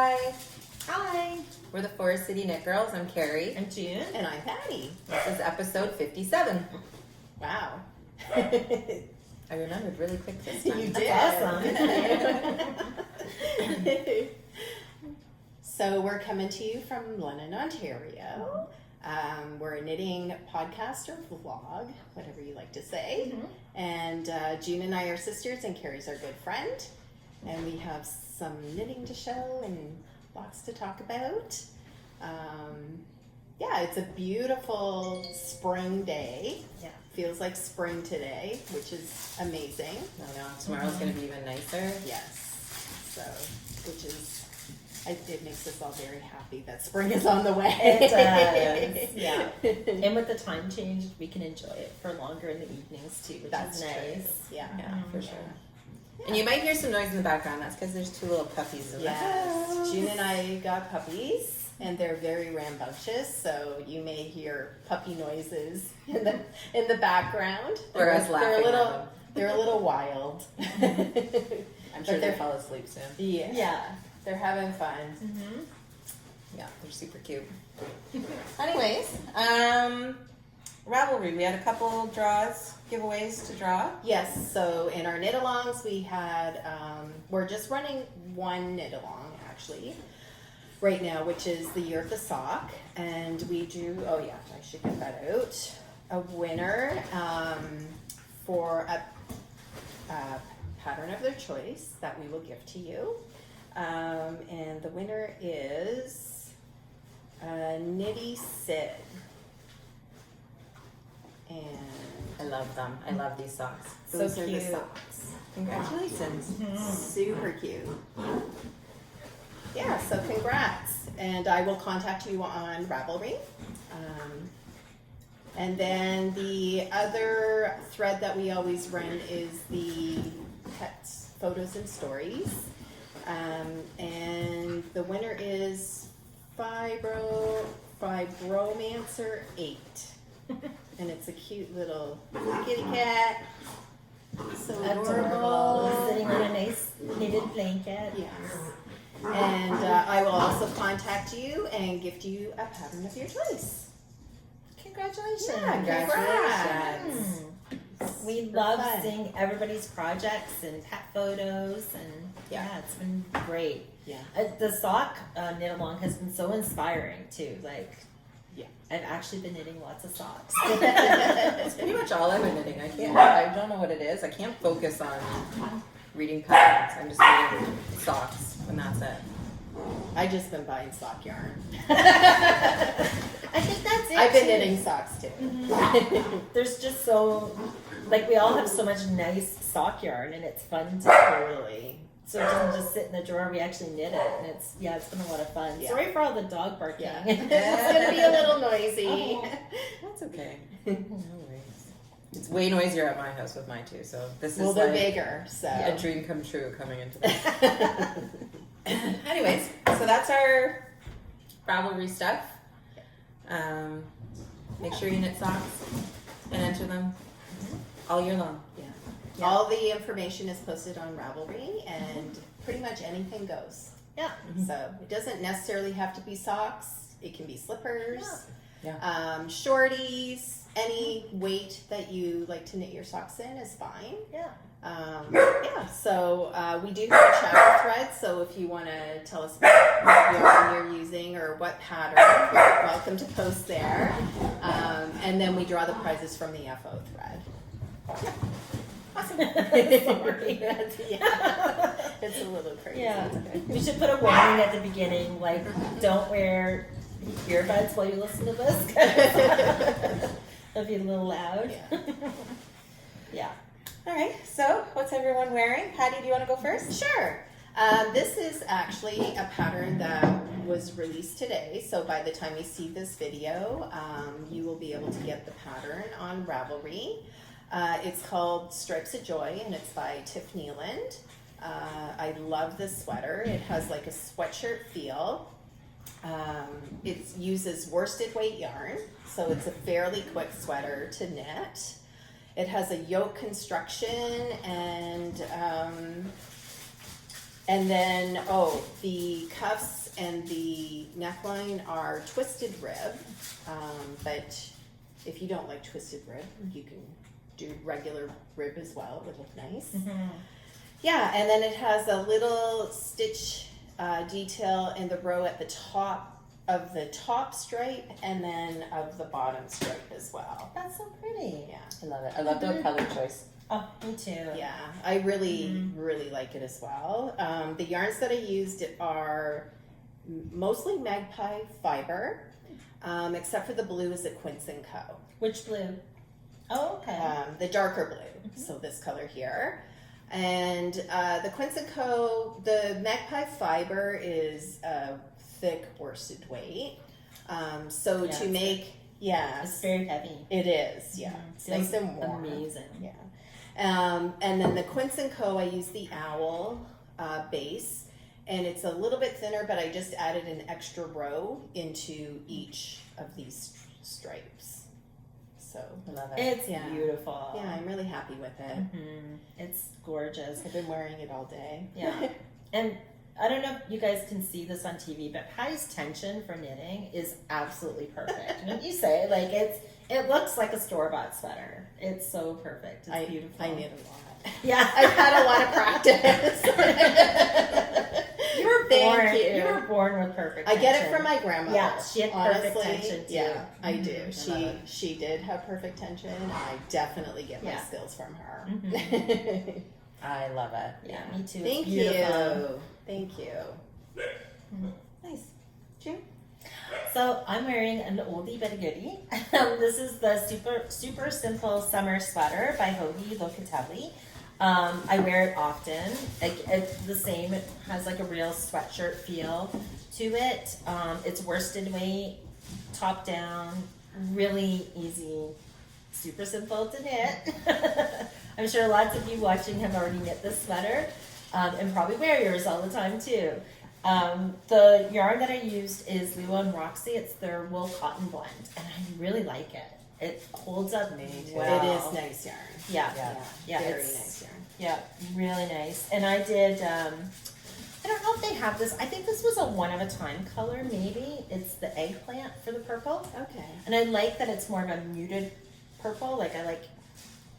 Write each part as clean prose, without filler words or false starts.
Hi. Hi. We're the Forest City Knit Girls. I'm Carrie. I'm June. And I'm Patty. This is episode 57. Wow. I remembered really quick this time. You did. That's awesome. So we're coming to you from London, Ontario. We're a knitting podcast or vlog, whatever you like to say. Mm-hmm. And June and I are sisters, and Carrie's our good friend. And we have some knitting to show and lots to talk about. Yeah, it's a beautiful spring day. Yeah. Feels like spring today, which is amazing. I know. Tomorrow's going to be even nicer. Yes. So, which is, it makes us all very happy that spring is on the way. It does. Yeah. And with the time change, we can enjoy it for longer in the evenings too, which is nice. True. Yeah. Yeah, for sure. Yeah. And you might hear some noise in the background. That's because there's two little puppies in the house. June and I got puppies. And they're very rambunctious, so you may hear puppy noises in the background. Or us laughing. They're a little wild. I'm sure they fall asleep soon. Yeah. They're having fun. Mm-hmm. Yeah, they're super cute. Anyways, Ravelry. We had a couple giveaways to draw. Yes. So in our knit-alongs, we had we're just running one knit-along actually. Right now, which is the Year of the Sock, and we drew, I should get that out, a winner for a pattern of their choice that we will give to you. And the winner is KNITTYCID. And I love them. I love these socks. Those are the socks. Congratulations. Mm-hmm. Super cute. Yeah, so congrats. And I will contact you on Ravelry. And then the other thread that we always run is the pets, photos and stories. And the winner is Fibromancer 8. And it's a cute little kitty cat. So adorable. Sitting on a nice knitted blanket. Yes. And I will also contact you and gift you a pattern of your choice. Congratulations. Yeah, congratulations. We love seeing everybody's projects and pet photos, and it's been great. Yeah. The sock knit along has been so inspiring too. I've actually been knitting lots of socks. It's pretty much all I've been knitting. I don't know what it is. I can't focus on reading patterns. I'm just knitting socks, and that's it. I've just been buying sock yarn. I think that's it. I've been knitting socks too. Mm-hmm. There's just we all have so much nice sock yarn, and it's fun to really. So it doesn't just sit in the drawer. We actually knit it, and it's been a lot of fun. Yeah. Sorry for all the dog barking. Yeah. It's gonna be a little noisy. That's okay. No worries. It's way noisier at my house with mine too. So this is they're bigger. So a dream come true coming into this. Anyways, so that's our Ravelry stuff. Make sure you knit socks and enter them all year long. Yeah. All the information is posted on Ravelry, and pretty much anything goes. Yeah. So it doesn't necessarily have to be socks. It can be slippers, shorties, any weight that you like to knit your socks in is fine. Yeah. So we do have a chat thread, so if you want to tell us what yarn you're using or what pattern, you're welcome to post there. And then we draw the prizes from the FO thread. Yeah. Awesome. Sorry. It's a little crazy. Yeah. We should put a warning at the beginning, don't wear earbuds while you listen to this. It'll be a little loud. Yeah. All right, so what's everyone wearing? Patty, do you want to go first? Sure. This is actually a pattern that was released today, so by the time you see this video, you will be able to get the pattern on Ravelry. It's called Stripes of Joy, and it's by Tif Neilan. I love this sweater. It has like a sweatshirt feel. It uses worsted weight yarn, so it's a fairly quick sweater to knit. It has a yoke construction, and And then, the cuffs and the neckline are twisted rib. But if you don't like twisted rib, you can do regular rib as well. It would look nice. Yeah, and then it has a little stitch detail in the row at the top of the top stripe and then of the bottom stripe as well. That's so pretty. Yeah. I love it. I love the color choice. Oh, me too. Yeah, I really, really like it as well. The yarns that I used are mostly magpie fiber, except for the blue is a Quince & Co. Which blue? Oh, okay. The darker blue, so this color here. And the Quince & Co., the magpie fiber is a thick worsted weight. So Yeah, to it's make, It's very heavy. it is, yeah. It's nice and warm. Amazing. Yeah. And then the Quince & Co., I use the owl base, and it's a little bit thinner, but I just added an extra row into each of these stripes. So I love it. It's Yeah. beautiful. yeah, I'm really happy with it. It's gorgeous. I've been wearing it all day. Yeah. And I don't know if you guys can see this on TV, but Patty's tension for knitting is absolutely perfect. When you say like it looks like a store-bought sweater. It's so perfect. It's beautiful. I knit a lot. Yeah. I've had a lot of practice. You were Thank born. you. You were born with perfect I get it tension. from my grandmother. Yeah, she had perfect Honestly, tension, too. Yeah, I do. I love She it. she did have perfect tension. I definitely get my Yeah. skills from her. I love it. Yeah, me too. Thank It's beautiful. you. Thank you. Nice. June? So I'm wearing an oldie but a goodie. This is the super simple summer sweater by Locatelli. I wear it often. It's the same. It has like a real sweatshirt feel to it. It's worsted weight, top down, really easy, super simple to knit. I'm sure lots of you watching have already knit this sweater and probably wear yours all the time too. The yarn that I used is Lua and Roxy. It's their wool cotton blend, and I really like it. It holds up Me too. well. It is nice yarn. Yeah, Yeah. Very it's- nice yarn. yeah, really nice. And I did, I don't know if they have this. I think this was a one of a time color, maybe. It's the eggplant for the purple. Okay. And I like that it's more of a muted purple. Like I like,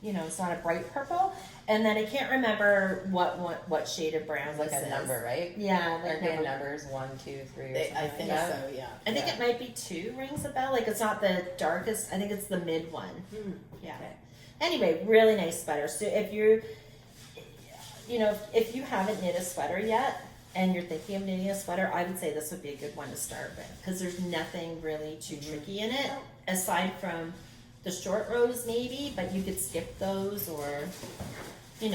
it's not a bright purple. And then I can't remember what shade of brown It's like this a is. number, right? Yeah, Aren't like they number. numbers 1, 2, 3, or something I like think that? so. Yeah. I think it might be 2 rings a bell. Like it's not the darkest. I think it's the mid one. Yeah. Okay. Anyway, really nice sweater. So if you're, if you haven't knit a sweater yet and you're thinking of knitting a sweater, I would say this would be a good one to start with because there's nothing really too tricky in it aside from the short rows maybe, but you could skip those or do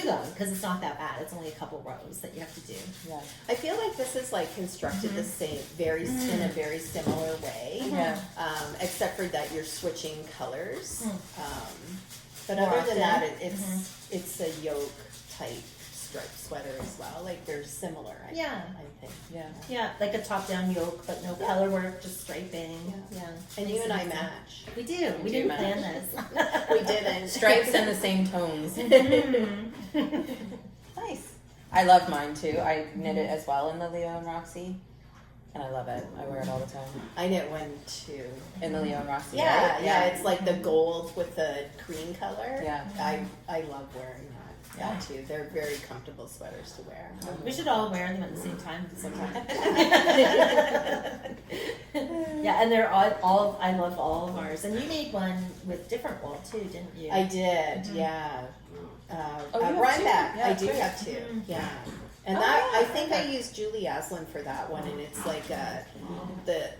them because it's not that bad. It's only a couple rows that you have to do. Yeah. I feel like this is like constructed the same, in a very similar way. Yeah. Except for that you're switching colors. But More other than that, often. it's a yoke type striped sweater as well. Like they're similar. I think. Yeah. Yeah, like a top-down yoke, but no color work, just striping. Yeah. Yeah. And you and I match. We do. We do didn't match. plan this. We didn't. Stripes and the same tones. Nice. I love mine too. I knit it as well in the Leo and Roxy. And I love it. I wear it all the time. I knit one too. In the Leo and Roxy. Yeah, right? yeah. It's like the gold with the cream color. Yeah. I love wearing that. Yeah, too. They're very comfortable sweaters to wear. We should all wear them at the same time sometime. Yeah, and they're all I love all of ours. And you made one with different wool too, didn't you? I did, yeah. you have Rhinebeck, two? Yeah, I do great. have two, yeah. And Oh, that, yeah, I think I okay. used Julie Aslin for that one, and it's like the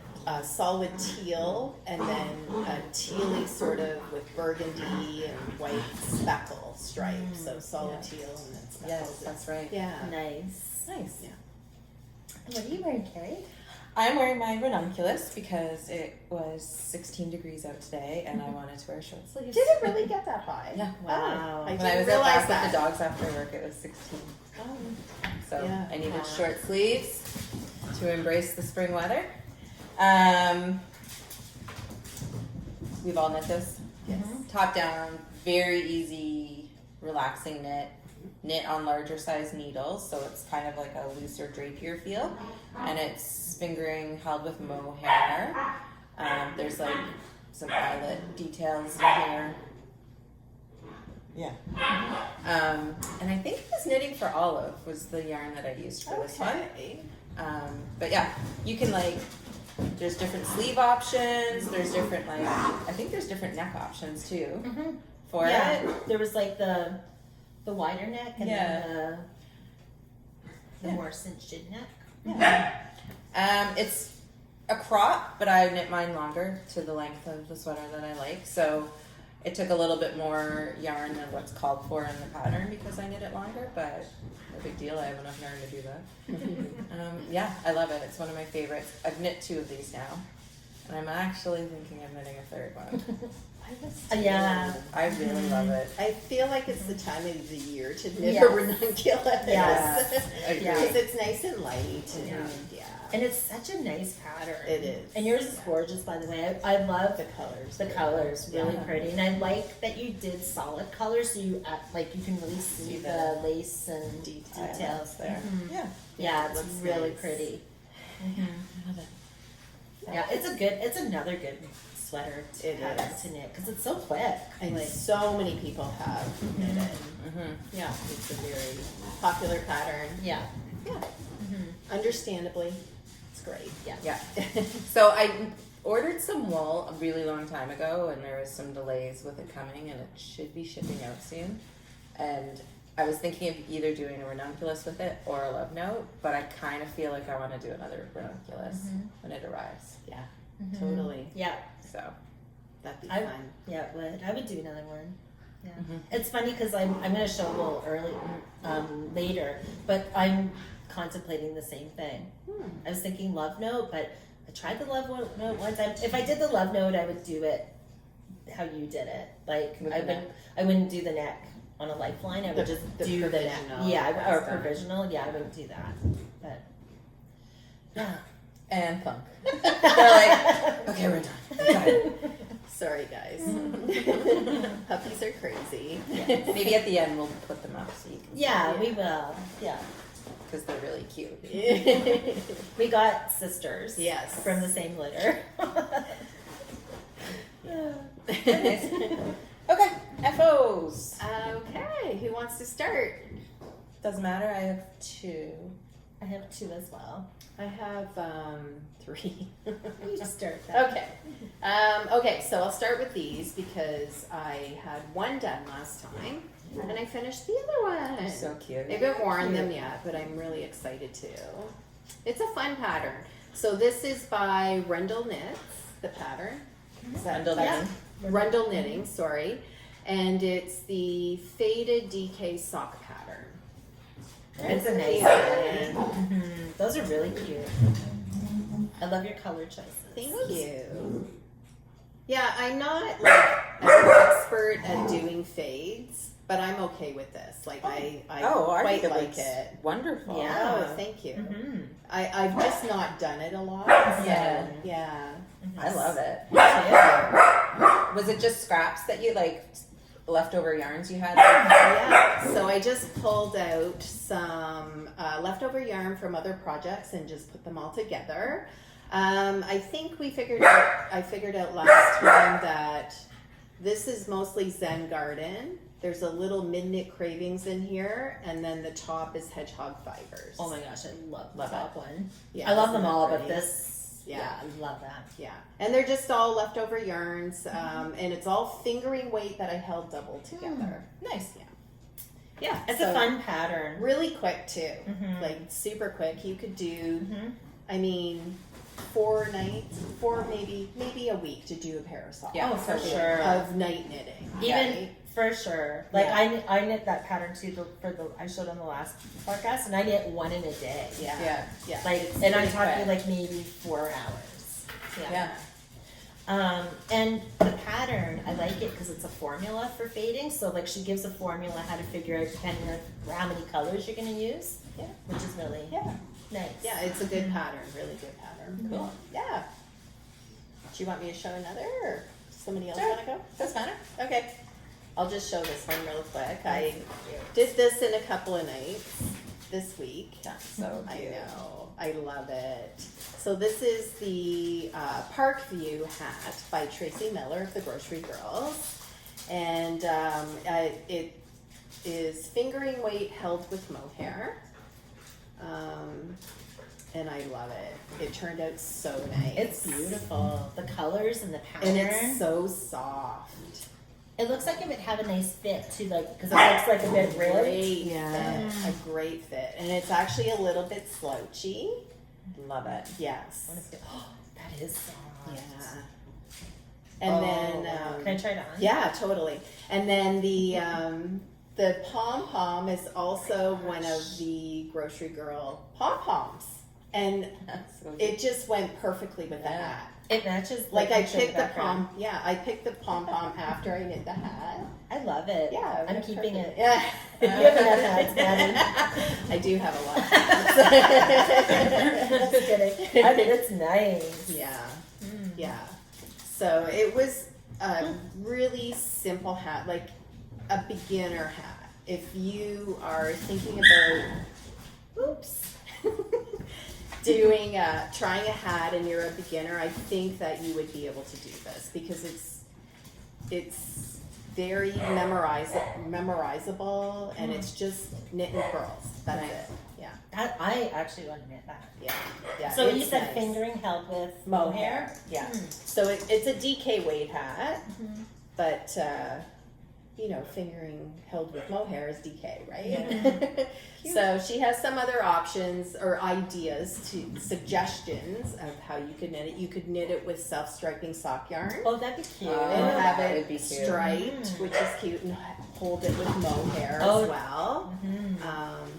solid teal, and then a tealy sort of with burgundy and white speckle stripes. So solid Yeah. teal and then speckles. Yes, that's right. Yeah. Nice. Nice. Yeah. What are you wearing, Carrie? I'm wearing my Ranunculus because it was 16 degrees out today and I wanted to wear short sleeves. Did it really get that high? Yeah. Wow. Oh, I When I didn't was at realize back that. with the dogs after work, it was 16. So Yeah. I needed Wow. short sleeves to embrace the spring weather. We've all knit this. Yes. Top down, very easy, relaxing knit. knit on larger size needles, so it's kind of like a looser drapier feel, and it's fingering held with mohair. There's like some eyelet details in here. Yeah. And I think it was knitting for olive was the yarn that I used for this one. But yeah, you can like, there's different sleeve options, there's different like, I think there's different neck options too for it. There was like the wider neck and then the more cinched in neck. It's a crop, but I knit mine longer to the length of the sweater that I like. So it took a little bit more yarn than what's called for in the pattern because I knit it longer, but no big deal. I have enough yarn to do that. Yeah, I love it. It's one of my favorites. I've knit 2 of these now, and I'm actually thinking of knitting a 3rd one. I really love it. I feel like it's the time of the year to knit a ranunculus. Yes. Because it's nice and light. And, and it's such a nice pattern. It is. And yours is gorgeous, by the way. I love the colors. The colors, really pretty. And I like that you did solid colors, so you like you can really see the lace and details there. Yeah, it's really pretty. I love it. Yeah, it's another good sweater to knit because it's so quick. And so many people have knit it. Yeah, it's a very popular pattern. Yeah. Understandably, it's great. Yeah. So I ordered some wool a really long time ago, and there was some delays with it coming, and it should be shipping out soon. And I was thinking of either doing a ranunculus with it or a love note, but I kind of feel like I want to do another ranunculus when it arrives. Yeah, totally. Yeah. So that'd be fun. Yeah, it would. I would do another one. Yeah. It's funny because I'm going to show wool later, but I'm contemplating the same thing. I was thinking love note, but I tried the love note one time. If I did the love note, I would do it how you did it. Like I wouldn't do the neck on a lifeline. I would just do the neck. Yeah, or provisional. Yeah, I wouldn't do that. But yeah. And thunk. They're like, okay, we're done. We got it. Sorry, guys. Puppies are crazy. Maybe at the end we'll put them up so you can see. We will. Yeah. Because they're really cute. We got sisters. Yes. From the same litter. Okay, FOs. Okay, who wants to start? Doesn't matter, I have 2. I have 2 as well. I have 3. You just start that. Okay. Okay, so I'll start with these because I had one done last time and I finished the other one. So cute. I haven't worn them yet, but I'm really excited to. It's a fun pattern. So this is by Rundle Knits, the pattern. Rundle Knitting, sorry. And it's the Faded DK Sock pattern. It's a nice pattern. Those are really cute. I love your color choices. Thank you. Yeah, I'm not like an expert at doing fades, but I'm okay with this. Like I quite like it. Wonderful. Yeah. Oh, thank you. I've just not done it a lot. So, yeah. I love it. Was it just scraps that you like? Leftover yarns you had? Yeah, so I just pulled out some leftover yarn from other projects and just put them all together. I think I figured out last time that this is mostly Zen Garden. There's a little mid-knit cravings in here, and then the top is hedgehog fibers. Oh my gosh, I love the top one. Yeah, I love them all, but this, I love that. Yeah, and they're just all leftover yarns, and it's all fingering weight that I held double together. Nice. Yeah, it's a fun pattern. Really quick too, like super quick. You could do, I mean, 4 nights, maybe a week to do a pair of socks. Yeah, for sure. Of night knitting. Even for sure. Like I knit that pattern too I showed on the last podcast, and I knit 1 in a day. Yeah. Like, and I'm talking like maybe 4 hours. And the pattern, I like it because it's a formula for fading. So like she gives a formula how to figure out depending on how many colors you're going to use. Yeah, which is really nice. Yeah, it's a good pattern, really good pattern. Cool. Yeah. Do you want me to show another, or somebody else want to go? Doesn't matter. Okay. I'll just show this one real quick. I did this in a couple of nights this week. That's so I cute. know. I love it. So this is the Parkview hat by Tracie Millar of the Grocery Girls. And it is fingering weight held with mohair. And I love it. It turned out so nice. It's beautiful. The colors and the pattern. And it's so soft. It looks like it would have a nice fit too, like because it looks like a bit ribbed. Great fit. A great fit. And it's actually a little bit slouchy. Love it. Yes. Oh, that is soft. Yeah. And then can I try it on? yeah, totally. And then the pom pom is also one of the Grocery Girl pom poms, and That's so it just went perfectly with the Yeah. hat. It matches. Like I picture in picked the background. pom. Yeah, I picked the pom pom after I knit the hat. I love it. Yeah, it I'm went keeping perfect. it. Yeah. You have enough hats, Maddie. I do have a lot. Just kidding. I mean, it's nice. Yeah. Yeah. So it was a really simple hat, like a beginner hat. If you are thinking about, trying a hat and you're a beginner, I think that you would be able to do this because it's very memorizable and it's just knit and purls. That's it. Yeah. I actually want to knit that. Yeah. Yeah. So you it's said nice. fingering held with Mohair. Yeah. So it's a DK weight hat, but fingering held with mohair is DK, right? So she has some other options or ideas suggestions of how you could knit it. You could knit it with self-striping sock yarn Oh, that'd be cute. and have that it would be cute. striped, which is cute, and hold it with mohair Oh. as well.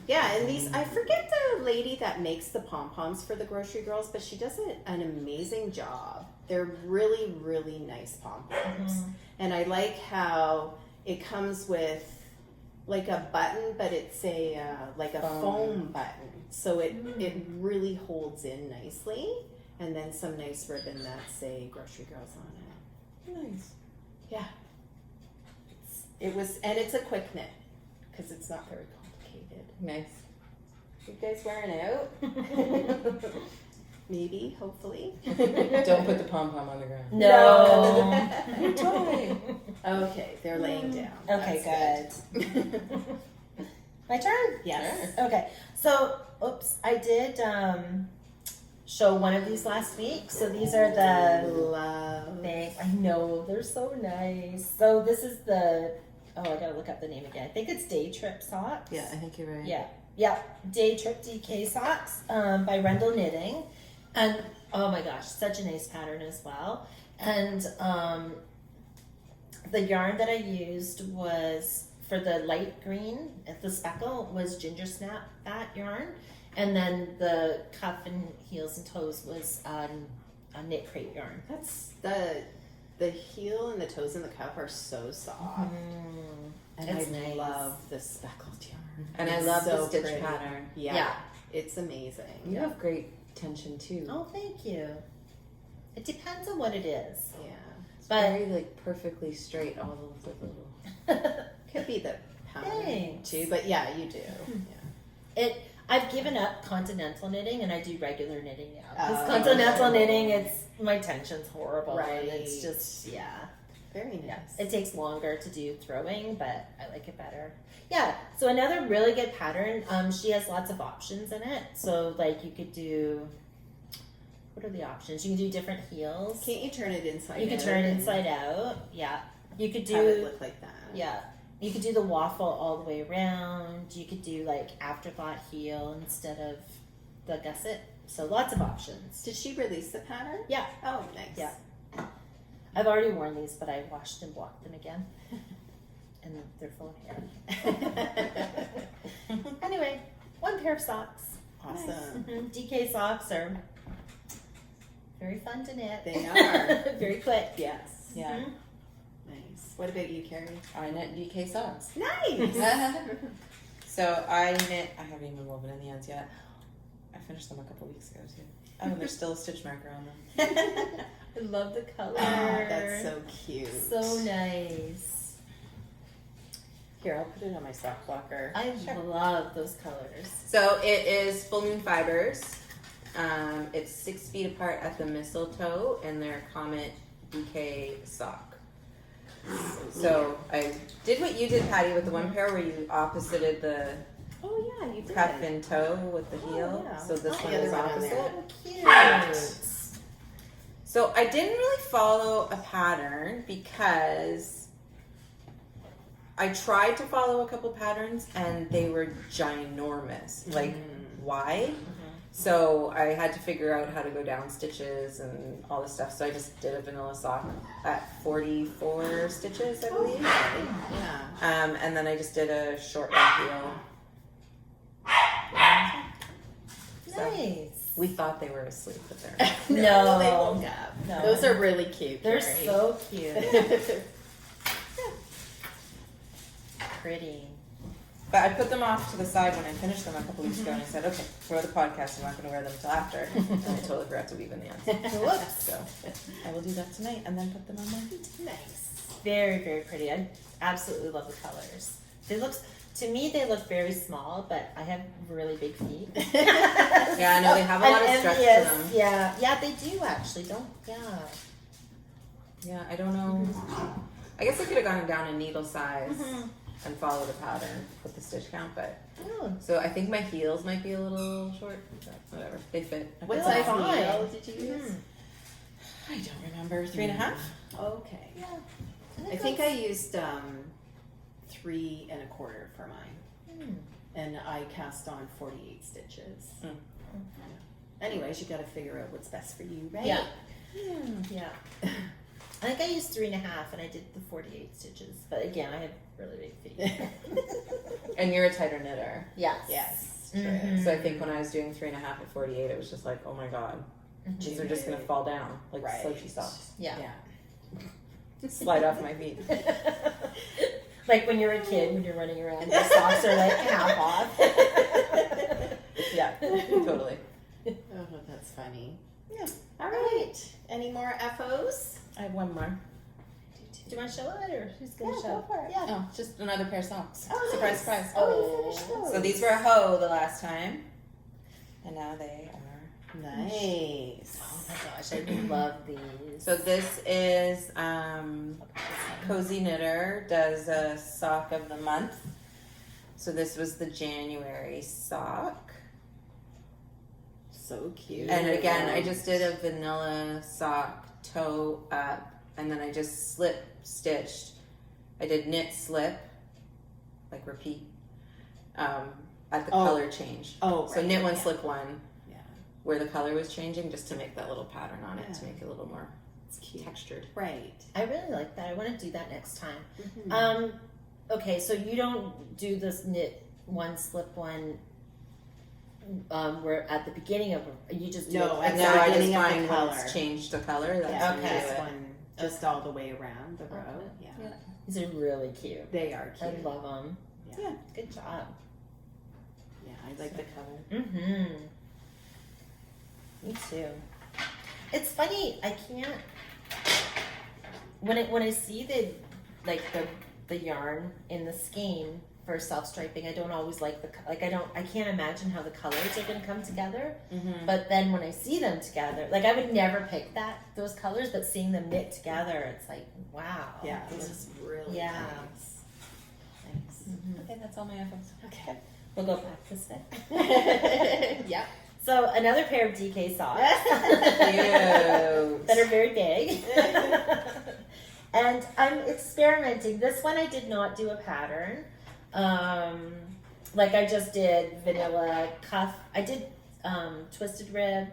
Yeah, and these, I forget the lady that makes the pom-poms for the Grocery Girls, but she does an amazing job. They're really, really nice pom-poms. And I like how it comes with like a button, but it's a foam button. So it really holds in nicely. And then some nice ribbon that say Grocery Girls on it. Nice. Yeah. It's a quick knit because it's not very complicated. Nice. You guys wearing out? Maybe, hopefully. Don't put the pom pom on the ground. No. Totally. Okay, they're laying down. Okay, That's good. My turn? Yes. Okay. So, I did show one of these last week. So these are the Love. things. I know, they're so nice. So this is I gotta look up the name again. I think it's Daytrip socks. Yeah, I think you're right. Yeah. Daytrip DK socks by Rendell Knitting. And oh my gosh, such a nice pattern as well. And the yarn that I used was for the light green, the speckle was ginger snap bat yarn. And then the cuff and heels and toes was a knit crate yarn. That's the heel and the toes and the cuff are so soft. And It's I nice. love the speckled yarn. And I It's love so the stitch pretty. pattern. Yeah. It's amazing. You have great tension too. Oh, thank you. It depends on what it is. Yeah. It's but- very like perfectly straight all the little. Could be the pattern Thanks. too, but yeah, you do. Yeah. I've given up continental knitting and I do regular knitting now. Because Oh, continental okay. knitting, my tension's horrible. Right. And it's just, Very nice. It takes longer to do throwing, but I like it better. Yeah, so another really good pattern, she has lots of options in it. So like you could do, what are the options? You can do different heels. Can't you turn it inside out? You could turn it and inside out. Yeah. You could have it do, look like that. yeah. You could do the waffle all the way around. You could do like afterthought heel instead of the gusset. So lots of options. Did she release the pattern? Yeah. Oh, nice. Yeah. I've already worn these, but I washed and blocked them again. And they're full of hair. Anyway, one pair of socks. Awesome. DK socks are very fun to knit. They are. Very quick. Yes. Yeah. Nice. What about you, Carrie? I knit DK socks. Nice. So I haven't even woven in the ends yet. I finished them a couple weeks ago too. Oh, and there's still a stitch marker on them. I love the color. Oh, that's so cute. So nice. Here, I'll put it on my sock blocker. I love those colors. So it is full moon fibers. It's 6 feet apart at the mistletoe, and they're Comet BK sock. So I did what you did, Patty, with the one pair where you opposited the Oh yeah, you did. cuff and toe with the heel. yeah. So this one the is other one on opposite. there. Cute. So I didn't really follow a pattern because I tried to follow a couple patterns and they were ginormous. Like, why? So I had to figure out how to go down stitches and all this stuff. So I just did a vanilla sock at 44 stitches, I believe. Yeah. And then I just did a short heel. So Nice. we thought they were asleep, but they're not. No. they woke up. No. Those are really cute. They're Carrie. so cute. Pretty. But I put them off to the side when I finished them a couple weeks ago, and I said, okay, for the podcast, I'm not going to wear them until after. And I totally forgot to weave in the ends. Whoops. So I will do that tonight and then put them on my feet. Nice. Very, very pretty. I absolutely love the colors. They look, to me, they look very small, but I have really big feet. Yeah, I know they have a lot of stretch to them. Yeah, they do actually. Yeah, I don't know. I guess I could have gone down in needle size and followed a pattern with the stitch count, but Oh, so I think my heels might be a little short, but whatever. They fit. What Well, size fine. needle did you use? I don't remember. 3.5? Okay. yeah. I think I used 3 1/4 for mine, and I cast on 48 stitches. Mm. Anyways, you got to figure out what's best for you, right? Yeah. Yeah. I think I used 3.5 and I did the 48 stitches. But again, I have really big feet. And you're a tighter knitter. Yes. Yes. Mhm. So I think when I was doing 3.5 at 48, it was just like, oh my god, these are just gonna fall down like Right. slouchy socks. Yeah. Slide off my feet. Like when you're a kid, when you're running around, your socks are like half off. Yeah, totally. Oh, that's funny. Yeah. All right. Any more FOs? I have one more. Do you want to show it or who's going to Yeah, show go for it. Yeah. Oh, just another pair of socks. Oh, Surprise, nice. surprise. Oh, you finished those. So these were a hoe the last time, and now they are. Nice. Oh my gosh, I love these. So this is Cozy Knitter does a sock of the month. So this was the January sock. So cute. And again, I just did a vanilla sock toe up, and then I just slip stitched. I did knit slip, like repeat, at the color change. Oh, So right, knit one, yeah. slip one, Yeah. where the color was changing, just to make that little pattern on it, to Yeah. make it a little more It's cute. textured. Right. I really like that. I want to do that next time. Mhm. Okay, so you don't do this knit one, slip one. We're at the beginning of you just do No, it. at No, the I just beginning of the find when color. it's changed the color. That's Yeah, when you okay. do this it. one just all the way around the row. Okay. Yeah. Yeah. These are really cute. They are I cute. love them. Yeah. Good job. Yeah, I like the color. Mm-hmm. Me too. It's funny. I can't. When I see the yarn in the skein for self striping, I don't always like I can't imagine how the colors are going to come together. Mm-hmm. But then when I see them together, like I would never pick those colors, but seeing them knit together, it's like wow. Yeah, this is really Yeah. nice. Nice. Mhm. Okay, that's all my efforts. Okay. We'll go back this way. Yep. So another pair of DK socks Cute. that are very big. And I'm experimenting. This one I did not do a pattern. Like I just did vanilla cuff. I did twisted rib,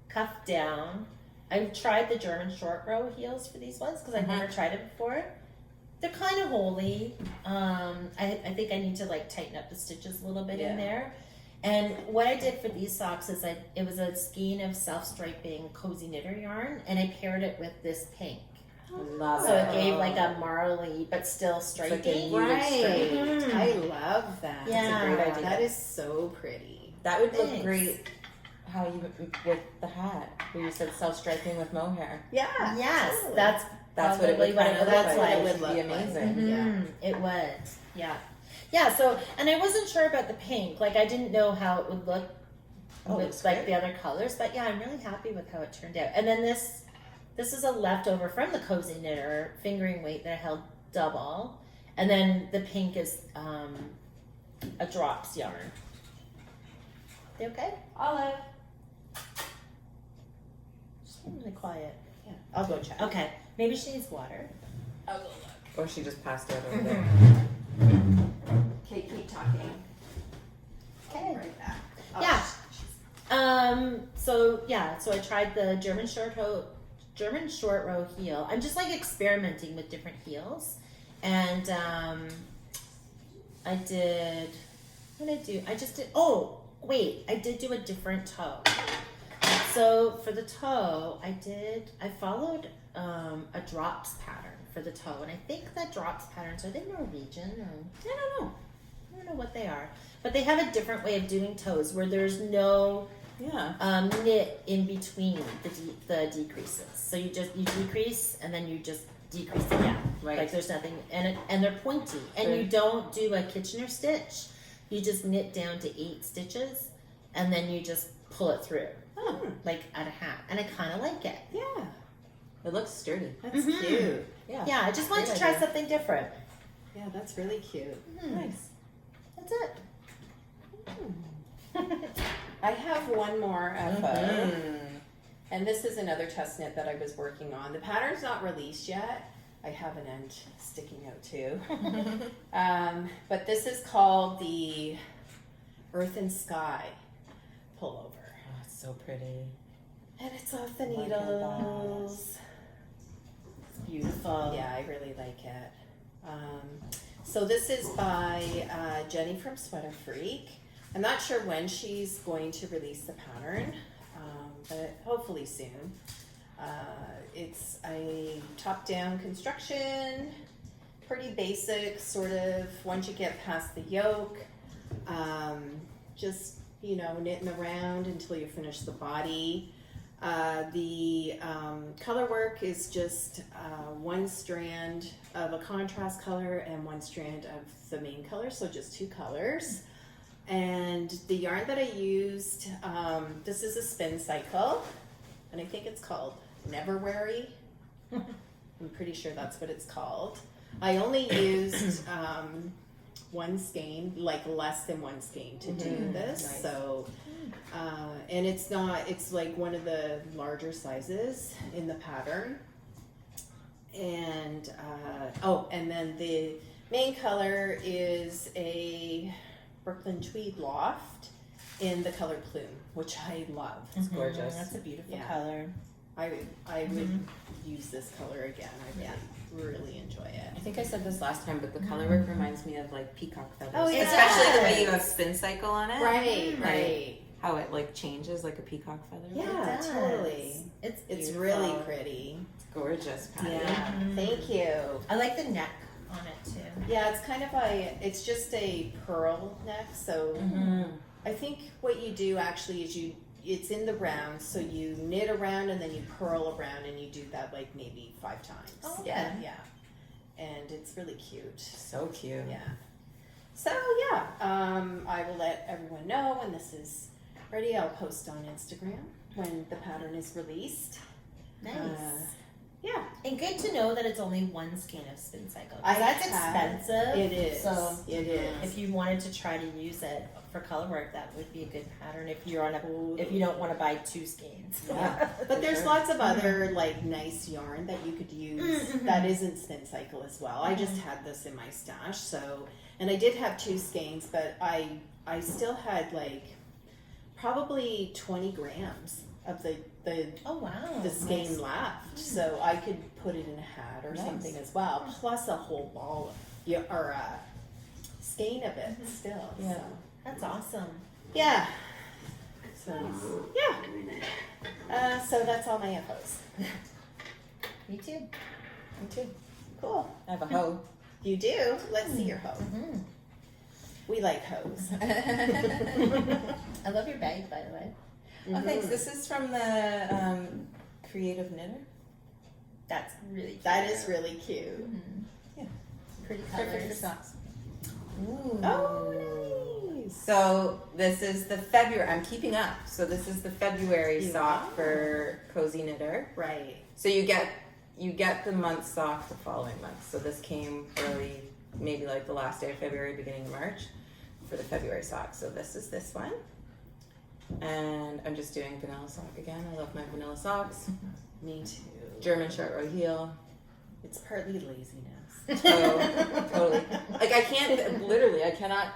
cuff down. I tried the German short row heels for these ones because I've never tried it before. They're kind of holey. I think I need to like tighten up the stitches a little bit in there. And what I did for these socks is it was a skein of self-striping cozy knitter yarn, and I paired it with this pink. Love So it. it gave like a marley, but still like a striking. muted Right. stripe. Mhm. I love that. Yeah. That's a great idea. That is so pretty. That would look Thanks. great. How you with the hat where you said self-striping with mohair. Yeah. Yes, totally. That's what it Probably would what kind it of would look look like. like. It would Look be like. amazing. Mhm. Yeah. It would. Yeah. Yeah, so, and I wasn't sure about the pink. Like, I didn't know how it would look with like the other colors, but yeah, I'm really happy with how it turned out. And then this is a leftover from the Cozy Knitter fingering weight that I held double. And then the pink is a drops yarn. You okay? Olive. She's been really quiet. Yeah, I'll go check. Okay, maybe she needs water. I'll go look. Or she just passed out over there. Okay, keep talking. Okay. I'll be right back. Yeah. So I tried the German short row heel. I'm just like experimenting with different heels, and I did. What did I do? I just did. Oh wait, I did do a different toe. So for the toe, I followed a drops pattern for the toe, and I think that drops patterns, are they Norwegian or I don't know what they are, but they have a different way of doing toes where there's no knit in between the decreases. So you decrease and then you just decrease again. Right. Like there's nothing, and they're pointy, and you don't do a Kitchener stitch. You just knit down to 8 stitches, and then you just pull it through, like at a hat, and I kind of like it. Yeah, It looks sturdy. that's cute. Yeah, I just wanted to try something different. Yeah, that's really cute. Nice. That's it. I have one more FO, and this is another test knit that I was working on. The pattern's not released yet. I have an end sticking out too. But this is called the Earth and Sky Pullover. Oh, it's so pretty. And it's off the Look at needles. It's beautiful. Yeah, I really like it. So this is by Jenny from SweaterFreak. I'm not sure when she's going to release the pattern, but hopefully soon. It's a top-down construction, pretty basic, sort of, once you get past the yoke, just, knitting around until you finish the body. The color work is just one strand of a contrast color and one strand of the main color, so just 2 colors. And the yarn that I used, this is a spin cycle, and I think it's called Neverwary. I'm pretty sure that's what it's called. I only used one skein, like less than one skein to do this. Nice. So, and it's like one of the larger sizes in the pattern. And, and then the main color is a Brooklyn Tweed Loft in the color Plume, which I love. It's gorgeous. That's a beautiful Yeah. color. I would use this color again. I really enjoy it. I think I said this last time, but the color work reminds me of like peacock feathers. Oh, yeah. Especially the way you have spin cycle on it. Right, Like, right. how it like changes like a peacock feather. Yeah, It does. totally. It's It's beautiful. really pretty. It's gorgeous, Patty. Yeah, thank you. I like the neck on it too. Yeah, it's kind of it's just a pearl neck. So I think what you do actually is it's in the round, so you knit around and then you purl around, and you do that like maybe 5 times. Oh, okay. Yeah. And it's really cute. So cute. Yeah. So yeah, I will let everyone know when this is ready. I'll post on Instagram when the pattern is released. Nice. Yeah. And good to know that it's only one skein of spin cycle. 'Cause I that's had- expensive. It is. So It is. if you wanted to try to use it for color work, that would be a good pattern. If you're if you don't want to buy 2 skeins. Yeah. But there's lots of other like nice yarn that you could use that isn't spin cycle as well. I just had this in my stash, so, and I did have 2 skeins, but I still had like probably 20 grams of the Oh wow. the skein left, so I could put it in a hat or something as well, plus a whole ball of, or a skein of it still. Yeah. So. That's awesome. Yeah. So yeah. So that's all my FOs. Me too. Me too. Cool. I have a hoe. You do. Let's see your hoe. Mm-hmm. We like hoes. I love your bag, by the way. Oh, thanks. This is from the Creative Knitter. That's really cute. That is really cute. Mhm. Yeah. Pretty Perfect for colors. socks. Ooh. Oh, nice. So this is the February. I'm keeping up. So this is the February sock for Cozy Knitter. Right. So you get the month sock the following month. So this came early, maybe like the last day of February, beginning of March, for the February sock. So this is this one, and I'm just doing vanilla sock again. I love my vanilla socks. Me too. German short row heel. It's partly laziness. Oh, totally. Like I cannot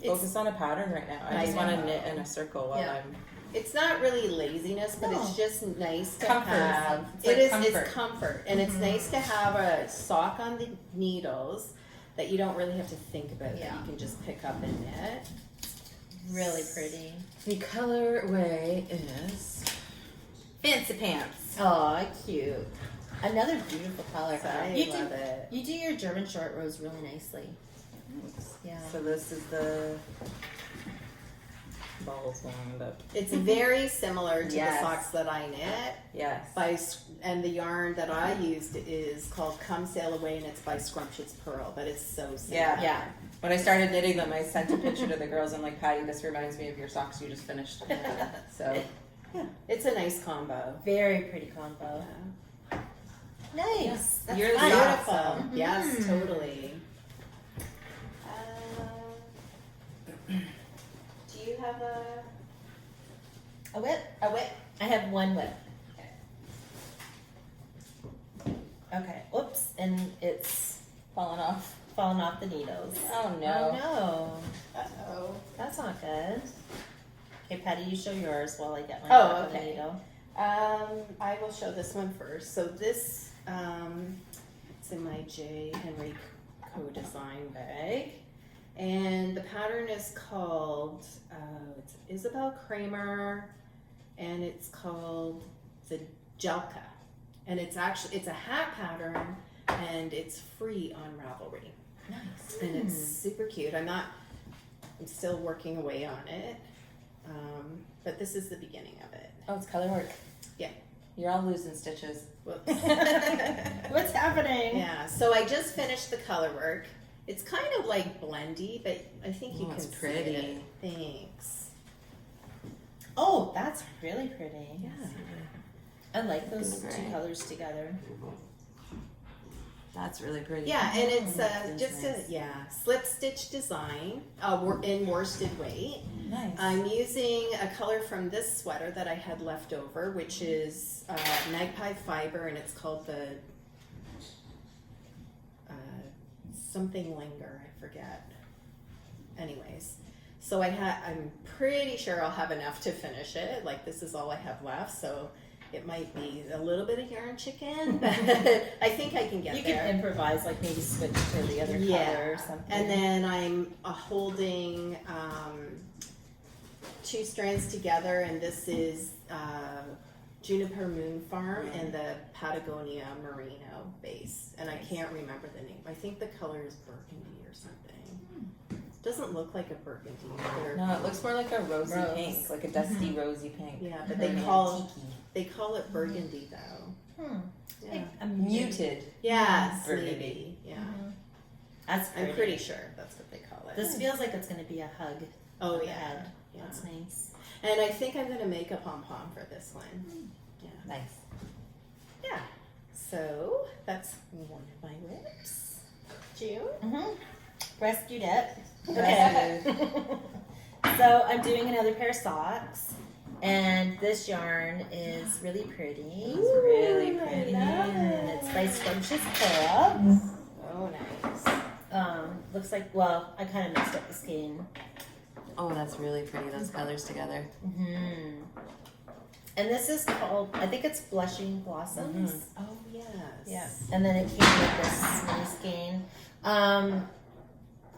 focus on a pattern right now. I just want to knit in a circle while I'm. It's not really laziness, but No. it's just nice to Comfort. have. It's like It's comfort. comfort, and it's nice to have a sock on the needles that you don't really have to think about. That Yeah. you can just pick up and knit. Really pretty. The colorway is Fancy Pants. Oh, cute. Another beautiful color. So I you love do it. you do your German short rows really nicely. Yeah. So this is the balls wound up. It's very similar to Yes. the socks that I knit. Yes. And the yarn that I used is called Come Sail Away, and it's by Scrumptious Pearl, but it's so similar. Yeah. Yeah. When I started knitting them, I sent a picture to the girls. I'm like, Patty, this reminds me of your socks you just finished. So It's a nice combo. Very pretty combo. Nice. That's You're the fun. Beautiful. Awesome. Yes, totally. Do you have A whip. a whip? I have one whip. Okay. Oops. And it's falling off. fallen off the needles. Oh Oh no. no. Uh-oh. That's not good. Okay, Patty, you show yours while I get my Oh, back of the okay. needle. I will show this one first. So this, it's in my J. Henry co-design bag. And the pattern is called, it's Isabel Kramer, and it's called the Jelka. And it's a hat pattern, and it's free on Ravelry. Nice. And it's super cute. I'm still working away on it. But this is the beginning of it. Oh, it's color work. Yeah. You're all losing stitches. Whoops. What's happening? Yeah, so I just finished the color work. It's kind of like blendy, but I think you Oh, can it's see pretty. it. Thanks. Oh, that's really pretty. Yeah. I like those Good two gray. colors together. That's really pretty. Yeah, and it's That's just nice. slip stitch design in worsted weight. Nice. I'm using a color from this sweater that I had left over, which is magpie fiber, and it's called the something linger. I forget. Anyways, so I'm pretty sure I'll have enough to finish it. Like this is all I have left, so it might be a little bit of yarn chicken, but I think I can get You there. can improvise, like maybe switch to the other color or something. And then I'm holding 2 strands together, and this is Juniper Moon Farm and the Patagonia Merino base. And I can't remember the name. I think the color is burgundy or something. Doesn't look like a burgundy. No, it looks more like a rosy Rose. pink, like a dusty rosy pink. Yeah, but Very they call it burgundy though. Yeah. I'm muted. Yes, Burgundy. maybe. Yeah. That's pretty. I'm pretty sure that's what they call it. This feels like it's going to be a hug. Oh on the yeah. head. Yeah. That's nice. And I think I'm gonna make a pom-pom for this one. Yeah. Nice. Yeah. So that's one of my whips. June? Rescued it. Okay. So I'm doing another pair of socks. And this yarn is really pretty. It's really pretty. And it's by Scrumptious Pearl. Oh, nice. Looks like, well, I kind of mixed up the skein. Oh, that's really pretty. Those colors together. And this is called, I think it's Blushing Blossoms. Oh, yes. Yeah. And then it came with this mini skein.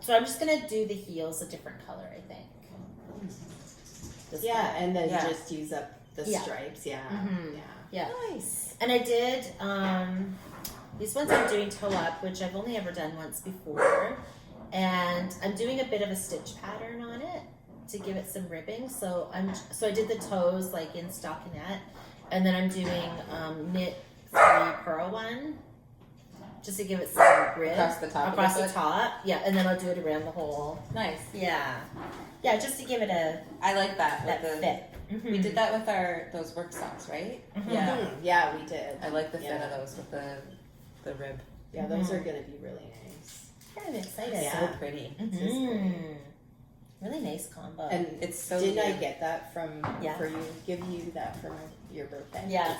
So I'm just going to do the heels a different color, I think. This Yeah, color. and then Yeah. just use up the Yeah. stripes. Yeah. Mhm. Yeah. Yeah. Nice. And I did, these ones I'm doing toe up, which I've only ever done once before. And I'm doing a bit of a stitch pattern on it to give it some ribbing. So I did the toes like in stockinette, and then I'm doing knit 3 purl 1 just to give it some grid Across the top of Across the the foot? top, yeah, and then I'll do it around the whole. Nice. Yeah, yeah, just to give it a I like that. that With the, fit. We did that with those work socks, right? Mhm. Yeah. Yeah, we did. I like the fit Yeah. of those with the rib. Yeah, those are going to be really nice. I'm excited. Yeah. So pretty. Mhm. Really nice combo. And It's so didn't I good. get that from Yeah. for you? Give you that for your birthday? yes,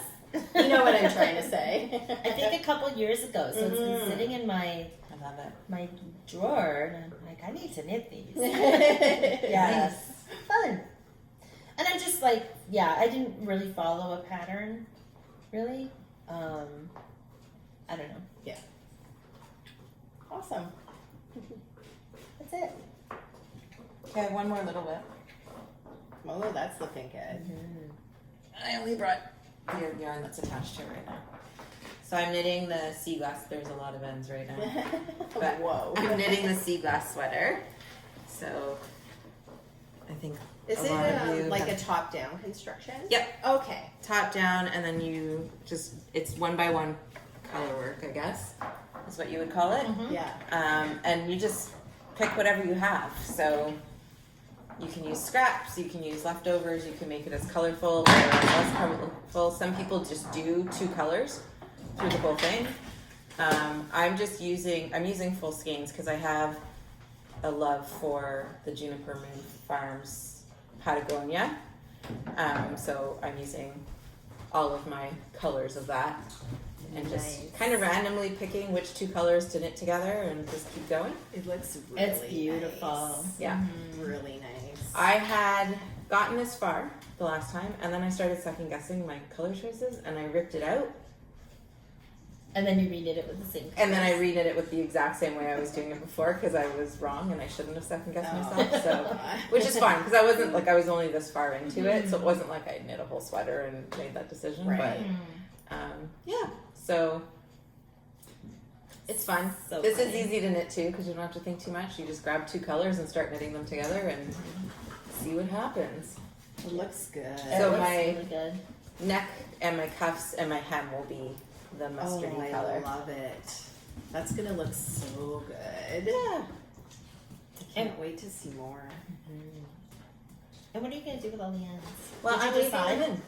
You know what I'm trying to say. I think a couple years ago. So it's been Mhm. sitting in my I love it. my drawer, and I'm like, I need to knit these. Yes. Fun. And I'm just like, yeah, I didn't really follow a pattern, really. I don't know. Awesome. That's it. Okay, one more little whip. Oh, that's looking good. I only brought the yarn that's attached to it right now. So I'm knitting the sea glass. There's a lot of ends right now. But Whoa. I'm knitting the sea glass sweater. So I think Is a lot of it you like have a top-down construction? Yep. Okay. top down, and then you just, it's one by one color work, I guess, is what you would call it. Yeah. And you just pick whatever you have. So you can use scraps, you can use leftovers, you can make it as colorful or less colorful. Some people just do 2 colors through the whole thing. I'm using full skeins because I have a love for the Juniper Moon Farms Patagonia. So I'm using all of my colors of that and just Nice. kind of randomly picking which 2 colors to knit together and just keep going. It looks really It's beautiful. nice. Yeah. Really nice. I had gotten this far the last time, and then I started second guessing my color choices, and I ripped it out, And then you reknit it with the same. and then I colors. reknit it with the exact same way I was doing it before because I was wrong and I shouldn't have second guessed Oh. myself. So, which is fine because I wasn't like I was only this far into it, so it wasn't like I knit a whole sweater and made that decision. Right. But yeah, so it's fun. So This is funny. easy to knit too because you don't have to think too much. You just grab 2 colors and start knitting them together and see what happens. It looks good. It So looks my- really good. Neck and my cuffs and my hem will be the mustardy I color. love it. That's gonna look so good. Yeah. I can't wait to see more. And what are you gonna do with all the ends? Well, Did you I'm leaving decide? them in.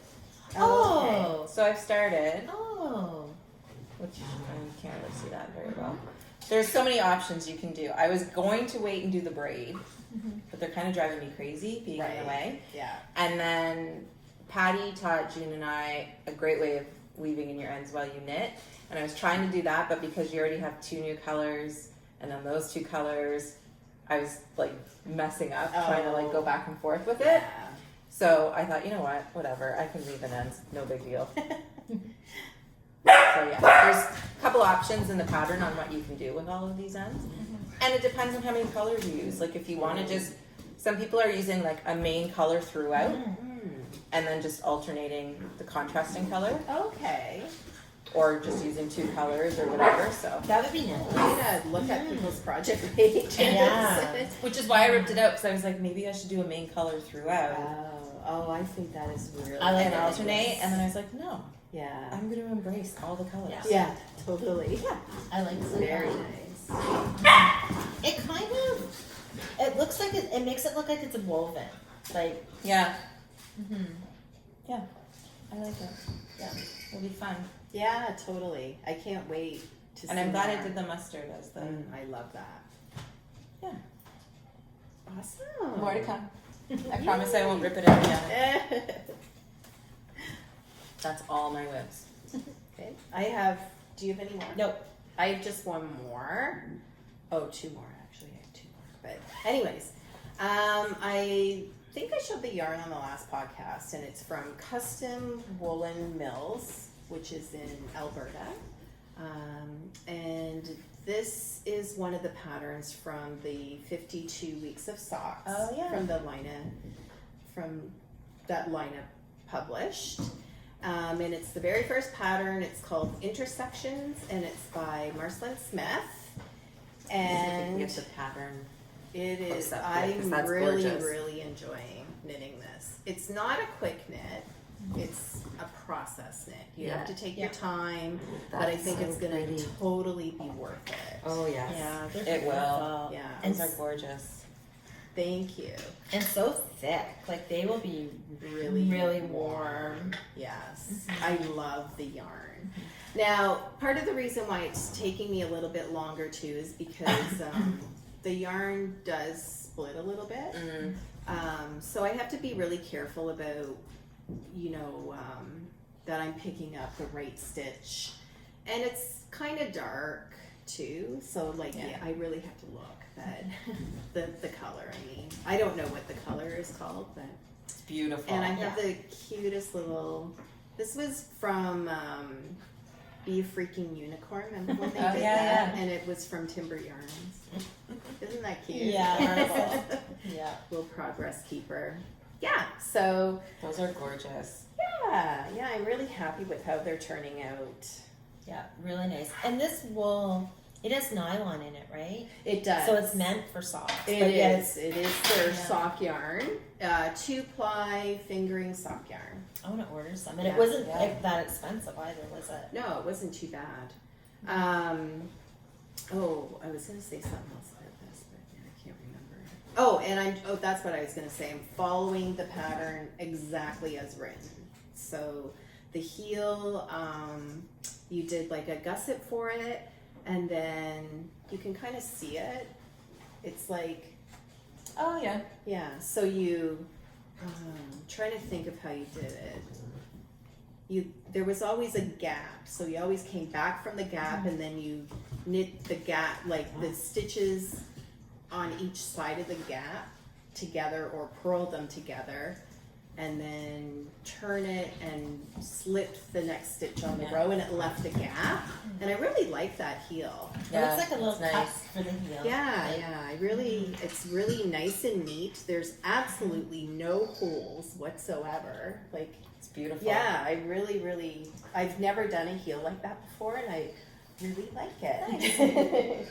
Oh. So I've started, Oh. which I can't really see that very well. There's so many options you can do. I was going to wait and do the braid, but they're kind of driving me crazy being in the way. Yeah. And then Patty taught June and I a great way of weaving in your ends while you knit. And I was trying to do that, but because you already have 2 new colors and then those 2 colors, I was like messing up trying to like go back and forth with it. Yeah. So I thought, you know what, whatever, I can weave in ends, no big deal. So yeah, there's a couple options in the pattern on what you can do with all of these ends. And it depends on how many colors you use. Like if you want to just, some people are using like a main color throughout and then just alternating the contrasting color, Okay. or just using 2 colors or whatever. So, That would be nice. I'm gonna look at people's project pages. Yeah. which is why I ripped it out because I was like, maybe I should do a main color throughout Oh, I think that is really I like and it. alternate. And then I was like, no, Yeah. I'm going to embrace all the colors. Yeah, totally. I like it. Very nice. It kind of. It looks like it makes it look like it's a woven. Like. Yeah, Mm-hmm. yeah, I like it. Yeah. It'll be fun. Yeah, totally. I can't wait to see And I'm glad I more. did the mustard as the I love that. yeah. Awesome. More to come. I promise I won't rip it out again. That's all my whips. Okay. I have. Do you have any more? Nope. I have just one more. Oh, 2 more actually. I have 2 more. But anyways, I think I showed the yarn on the last podcast, and it's from Custom Woolen Mills, which is in Alberta. And this is one of the patterns from the 52 Weeks of Socks. Oh, yeah. From that Lina published. And it's the very first pattern. It's called Intersections, and it's by Marceline Smith. And get the pattern. it is, Close up here, 'cause I'm that's really, gorgeous. really enjoying knitting this. It's not a quick knit. it's a process knit. You Yeah. have to take your time, but That's I think so it's going to pretty. totally be worth it. Oh yes. Yeah, they're It will. beautiful. Yeah. And Those are gorgeous. Thank you. And so thick. Like they will be really warm. Yes, I love the yarn. Now, part of the reason why it's taking me a little bit longer too is because the yarn does split a little bit. So I have to be really careful about, you know, that I'm picking up the right stitch. And it's kind of dark too, so like I really have to look that the color. I mean, I don't know what the color is called, but It's beautiful. and I have the cutest little. This was from Be a Freaking Unicorn. Remember when they did that? And it was from Timber Yarns. Isn't that cute? Yeah. Yeah. Little progress keeper. Yeah. So Those are gorgeous. yeah, I'm really happy with how they're turning out. Yeah, really nice. And this wool, it has nylon in it, right? It does. So it's meant for socks. It but yet is. It is their sock yarn, 2-ply fingering sock yarn. I want to order some. And it Yeah. wasn't like that expensive either, was it? No, it wasn't too bad. Oh, I was going to say something else about this, but I can't remember. Oh, and that's what I was going to say. I'm following the pattern exactly as written. So the heel, you did like a gusset for it, and then you can kind of see it. It's like, Oh yeah. yeah, so you, trying to think of how you did it. There was always a gap, so you always came back from the gap and then you knit the gap, like the stitches on each side of the gap together or purl them together and then turn it and slip the next stitch on the row and it left a gap. And I really like that heel. It looks like a little it's nice. cup for the heel. Yeah, Like, yeah, it's really nice and neat. There's absolutely no holes whatsoever. Like, It's beautiful. yeah, I've never done a heel like that before and I really like it.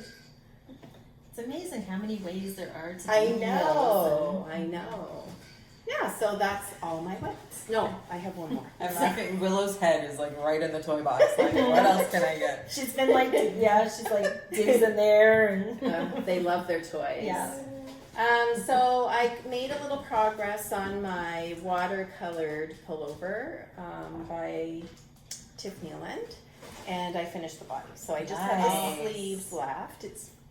It's amazing how many ways there are to do I heels. I know. Yeah, so that's all my webs. No, I have one more. I'm laughing. Willow's head is like right in the toy box. Like, what else can I get? She's been like, she's like digs in there and They love their toys. yeah. So I made a little progress on my watercolored pullover by Tif Neilan, and I finished the body. So I just have Nice. the sleeves left.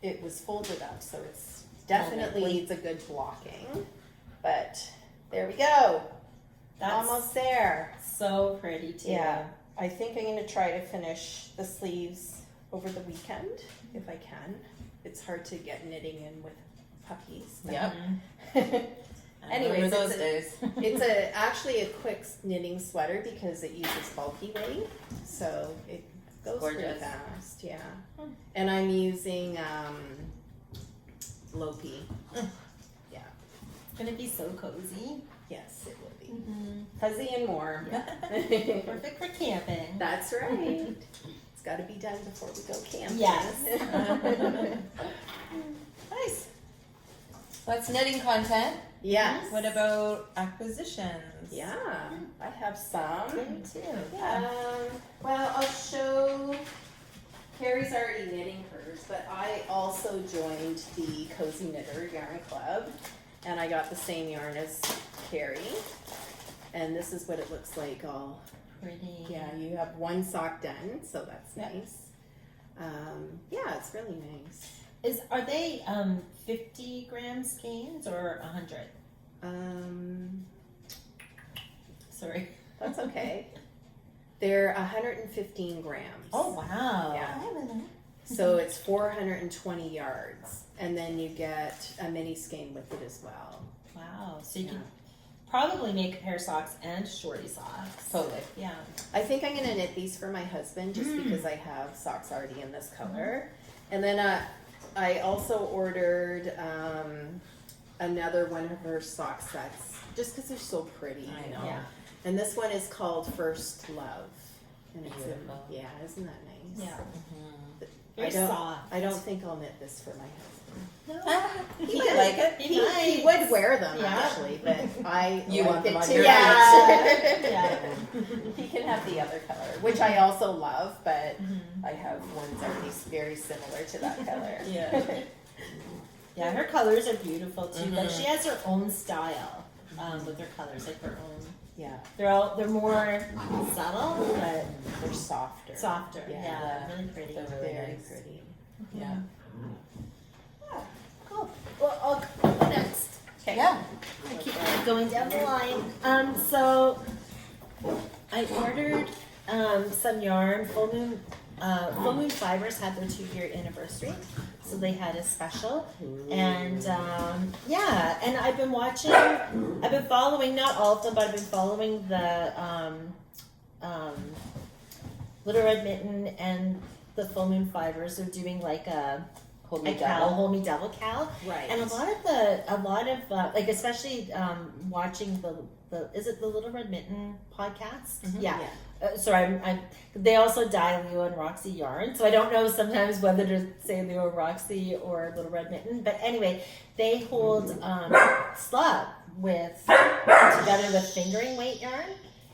It was folded up, so it's definitely needs a good blocking. But there we go. That's Almost there. so pretty too. Yeah. I think I'm going to try to finish the sleeves over the weekend if I can. It's hard to get knitting in with puppies. but- Yep. Mm-hmm. Anyways, Remember those it's days. It's actually a quick knitting sweater because it uses bulky weight, so it goes pretty Gorgeous. fast. Yeah, and I'm using Loki. Yeah, It's gonna be so cozy. yes, it will be Mm-hmm. fuzzy and warm. Perfect for camping. That's right. It's got to be done before we go camping. Yes. Nice. That's knitting content. Yes. What about acquisitions? Yeah, I have some. Me too. Well, I'll show. Carrie's already knitting hers, but I also joined the Cozy Knitter Yarn Club, and I got the same yarn as Carrie. And this is what it looks like. All Pretty. yeah, you have one sock done, so that's Yep. nice. Yeah, it's really nice. Are they 50 gram skeins or 100? Sorry. That's okay. They're 115 grams. Oh wow. Yeah. So it's 420 yards, and then you get a mini skein with it as well. Wow. So you can probably make a pair of socks and shorty socks. Totally. Yeah. I think I'm gonna knit these for my husband just because I have socks already in this color. And then I also ordered another one of her sock sets just because they're so pretty. I know. Yeah. And this one is called First Love. And it's Beautiful. yeah, isn't that nice? Yeah. I Very don't. soft. I don't think I'll knit this for my husband. No. He might like it. He might. He would I wear them Yeah. actually, but I You like want them it on too your much. Yeah. He can have the other color, which I also love, but I have ones already very similar to that color. Yeah. Yeah, her colors are beautiful too. Like she has her own style with her colors, like her own. Yeah, They're more subtle, but they're softer. softer. Yeah. Yeah, really pretty. They're really Very nice. pretty. Yeah. Cool. Well, I'll go next. Okay. Yeah. I keep going down the line. So I ordered some yarn. Full Moon Fibers had their 2-year anniversary, so they had a special. And yeah, and I've been following, not all of them, but I've been following the Little Red Mitten and the Full Moon Fibers. They're doing like a Hold me cal, double. hold me double cal. Right. And a lot of like especially watching the is it the Little Red Mitten podcast? Yeah. Sorry, I'm they also dye Leo and Roxy yarn, so I don't know sometimes whether to say Leo and Roxy or Little Red Mitten. But anyway, they hold slub together with fingering weight yarn,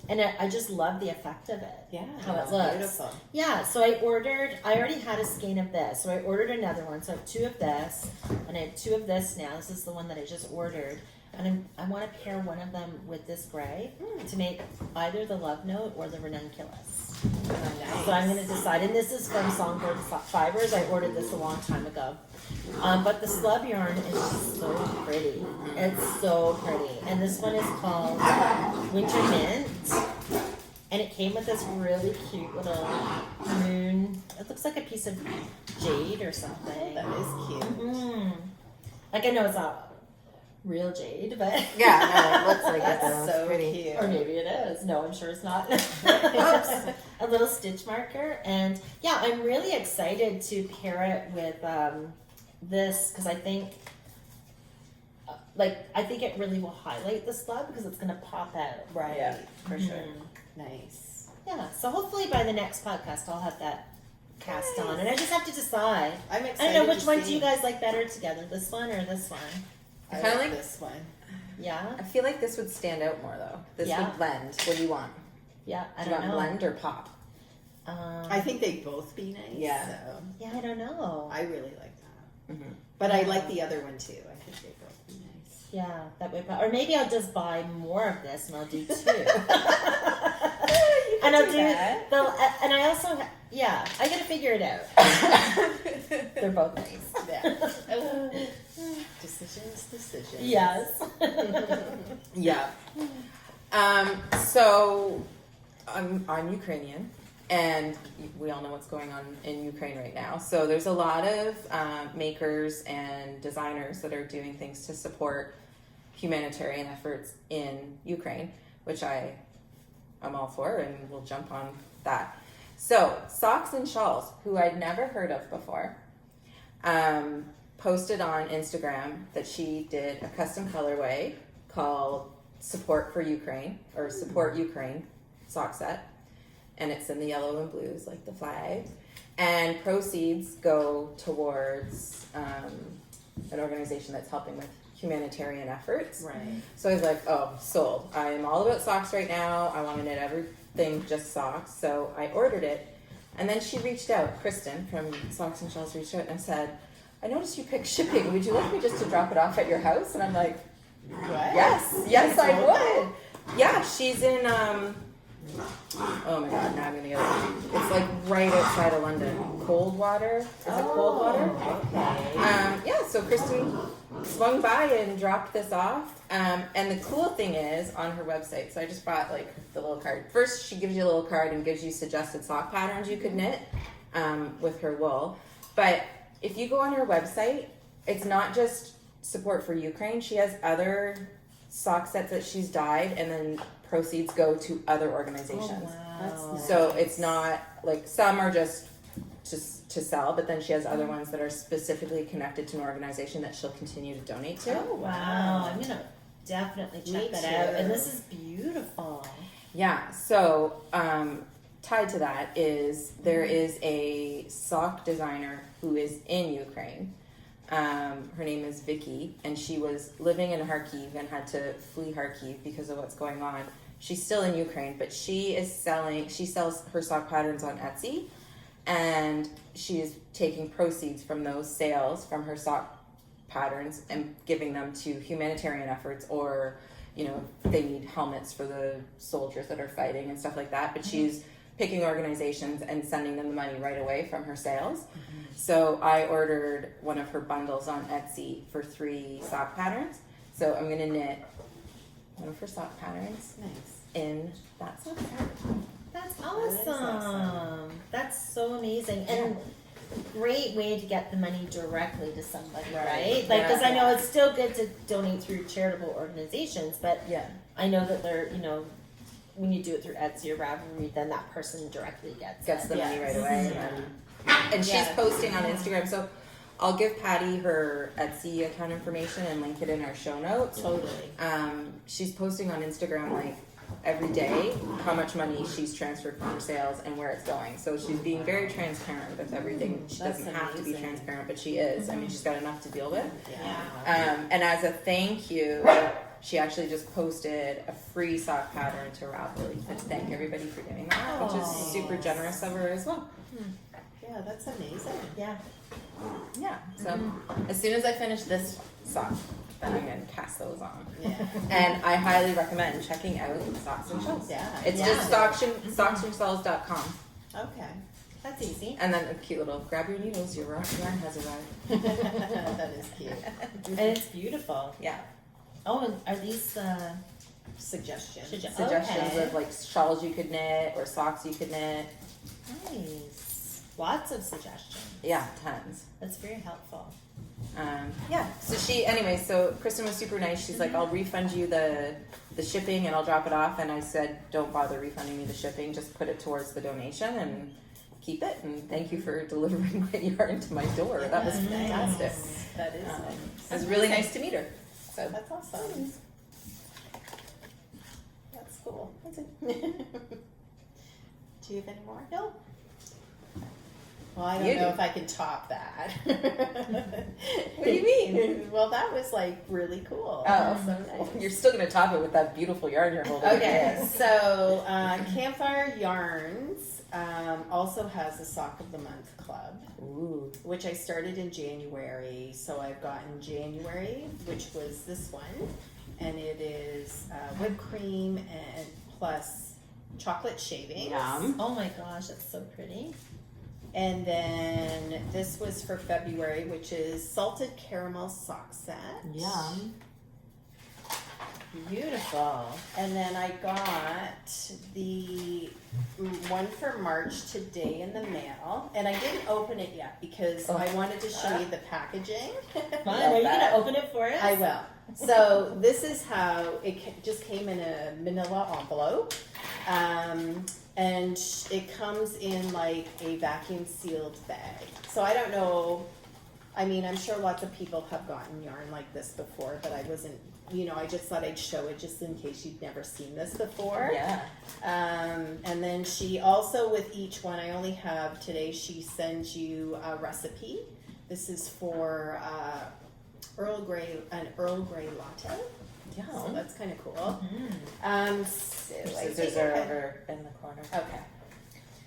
and I just love the effect of it. Yeah, how it that's looks. beautiful. Yeah, so I already had a skein of this, so I ordered another one. So I have 2 of this, and I have 2 of this now. This is the one that I just ordered. And I want to pair one of them with this gray to make either the Love Note or the Ranunculus. Nice. So I'm going to decide. And this is from Songbird Fibers. I ordered this a long time ago. But the slub yarn is just so pretty. It's so pretty. And this one is called Winter Mint. And it came with this really cute little moon. It looks like a piece of jade or something. That is cute. Like I know it's not real jade, but Yeah, no, it looks like That's it. so pretty. cute. or maybe it is. No, I'm sure it's not. A little stitch marker, and yeah, I'm really excited to pair it with this because I think, I think it really will highlight the slub because it's going to pop out. Right. Yeah, for sure. Nice. Yeah. So hopefully by the next podcast I'll have that cast on, and I just have to decide. I'm I excited. don't know which to one see. do you guys like better together, this one or this one? I Kinda like like- this one. Yeah. I feel like this would stand out more though. This Yeah. would blend. What do you want? Yeah. I Do you don't want know. blend or pop? I think they'd both be nice. Yeah. So Yeah, I don't know. I really like that. Mhm. But I like the other one too. I think they'd both be nice. Yeah, that way. Or maybe I'll just buy more of this and I'll do 2. And I'll do that. and I also yeah, I gotta figure it out. They're both nice. Yeah. Decisions. Yes. Yeah. So I'm Ukrainian, and we all know what's going on in Ukraine right now. So there's a lot of makers and designers that are doing things to support humanitarian efforts in Ukraine, which I'm all for, and we'll jump on that. So Socks and Shawls, who I'd never heard of before, posted on Instagram that she did a custom colorway called Support for Ukraine, or Support Ukraine sock set, and it's in the yellow and blues like the flag, and proceeds go towards an organization that's helping with humanitarian efforts. Right. So I was like, oh, sold. I'm all about socks right now. I want to knit everything just socks. So I ordered it. And then she reached out, Kristen from Socks and Shells reached out and said, I noticed you picked shipping. Would you like me just to drop it off at your house? And I'm like, What? yes, I would. Yeah, she's in, oh my God, now I'm going to get it. It's like right outside of London. Coldwater? Is it Coldwater? Okay. Yeah, so Kristen swung by and dropped this off. And the cool thing is on her website, so I just bought like the little card. First, she gives you a little card and gives you suggested sock patterns you could knit with her wool. But if you go on her website, it's not just support for Ukraine. She has other sock sets that she's dyed, and then proceeds go to other organizations. wow. That's nice. So it's not like some are just to sell, but then she has other ones that are specifically connected to an organization that she'll continue to donate to. Oh wow. I'm gonna definitely check Me that too. out. And this is beautiful. Yeah, so tied to that is there is a sock designer who is in Ukraine. Her name is Vicky, and she was living in Kharkiv and had to flee Kharkiv because of what's going on. She's still in Ukraine, but she sells her sock patterns on Etsy, and she is taking proceeds from those sales from her sock patterns and giving them to humanitarian efforts, or, you know, they need helmets for the soldiers that are fighting and stuff like that. But she's picking organizations and sending them the money right away from her sales. So I ordered one of her bundles on Etsy for 3 sock patterns. So I'm gonna knit one of her sock patterns in that sock pattern. That's That is awesome. That's so amazing. And great way to get the money directly to somebody, Right. right? Like, because I know it's still good to donate through charitable organizations, but Yeah. I know that they're, you know, when you do it through Etsy or Ravelry, then that person directly gets The money right Yes. away. And she's Yeah. posting on Instagram. So I'll give Patty her Etsy account information and link it in our show notes. Totally. She's posting on Instagram like every day how much money she's transferred from her sales and where it's going. So she's being very transparent with everything. She That's doesn't have to be amazing. transparent, but she is. I mean, she's got enough to deal with. Yeah. And as a thank you, she actually just posted a free sock pattern to Ravelry to thank everybody for doing that, which is Aw. super generous of her as well. Yeah, that's amazing. Yeah. Yeah. So as soon as I finish this sock, then I'm gonna cast those on. Yeah. And I highly recommend checking out Socks and Shawls. Yeah. It's just socksandshawls.com. Okay. That's easy. And then a cute little grab your needles, your yarn has arrived. That is cute. And it's beautiful. Yeah. Oh, and are these Suggestions. Suggestions okay. of like shawls you could knit or socks you could knit. Nice. Lots of suggestions. Yeah, tons. That's very helpful. Yeah. So so Kristen was super nice. She's like, I'll refund you the shipping and I'll drop it off. And I said, don't bother refunding me the shipping. Just put it towards the donation and keep it. And thank you for delivering my yarn to my door. That was fantastic. That is nice. It was really nice to meet her. So That's awesome. That's cool. that's it. Do you have any more? No. Well, I don't You know do. if I can top that. What do you mean? Well, that was like really cool. Oh, So nice. you're still gonna top it with that beautiful yarn you're holding. Okay, so Campfire Yarns also has a Sock of the Month club, Ooh. which I started in January. So I've gotten January, which was this one, and it is whipped cream and plus chocolate shavings. Yum. Oh my gosh, that's so pretty. And then this was for February, which is salted caramel sock set. Yum. Beautiful. And then I got the one for March today in the mail. And I didn't open it yet because I wanted to show you the packaging. Fun. Are you going to open it for us? I will. So this is how it just came in a manila envelope. And it comes in like a vacuum sealed bag. So I don't know. I mean, I'm sure lots of people have gotten yarn like this before, but I wasn't, I just thought I'd show it just in case you'd never seen this before. Yeah. And then she also, with each one, I only have today, she sends you a recipe. This is for an Earl Grey latte. Yeah. So that's kind of cool. Mm-hmm. So I Scissors think are I- over in the corner. Okay.